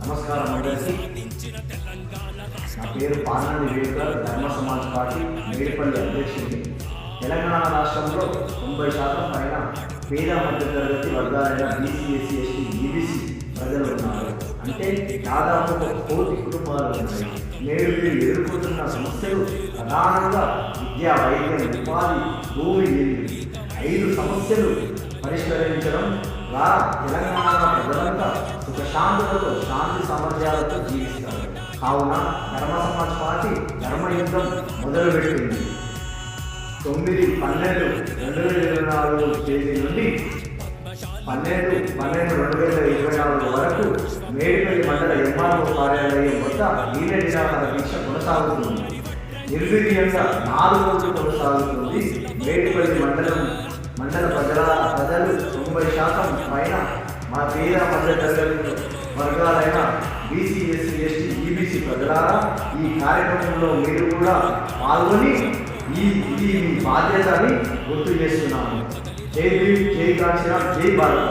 నమస్కారం అందరికీ. నా పేరు పానాని వేడుకర్, ధర్మ సమాజ్ పార్టీ మేడిపల్లి అధ్యక్షుడిని. తెలంగాణ రాష్ట్రంలో 90% పైన పేద మధ్యతరగతి వర్గాలైన బీసీ, ఎస్సీ, ఎస్టీ, ఈబీసీ ప్రజలు ఉన్నారు. అంటే దాదాపు 1 కోటి కుటుంబాలు ఉన్నాయి. నేడు వీరు ఎదుర్కొంటున్న సమస్యలు ప్రధానంగా విద్య, వైద్యం, ఉపాధి, భూమి, నీరు 5 సమస్యలు పరిష్కరించడం ద్వారా తెలంగాణ ప్రజలంతా సుఖశాంతులతో, శాంతి సామర్థ్యాలతో జీవిస్తారు. కావున ధర్మ సమాజ్ పార్టీ ధర్మయుద్ధం మొదలుపెట్టింది. 9/12/2024 తేదీ నుండి 12/12/2024 వరకు మేడిపల్లి మండల ఎంఆర్ఓ కార్యాలయం వద్ద నీళ్ళ నిరాహార దీక్ష కొనసాగుతుంది. నిర్వీర్యంగా 4 రోజులు కొనసాగుతుంది. మేడిపల్లి మండల ప్రజలు 90% పైన మా పేద మధ్యతరగతి వర్గాలైన బీసీ, ఎస్సీ, ఎస్టీ, ఈబీసీ ప్రజలారా, ఈ కార్యక్రమంలో మీరు కూడా పాల్గొని ఇది మీ బాధ్యత అని గుర్తు చేస్తున్నాను. జై భీమ్, జై కాశీరామ్, జై భారత.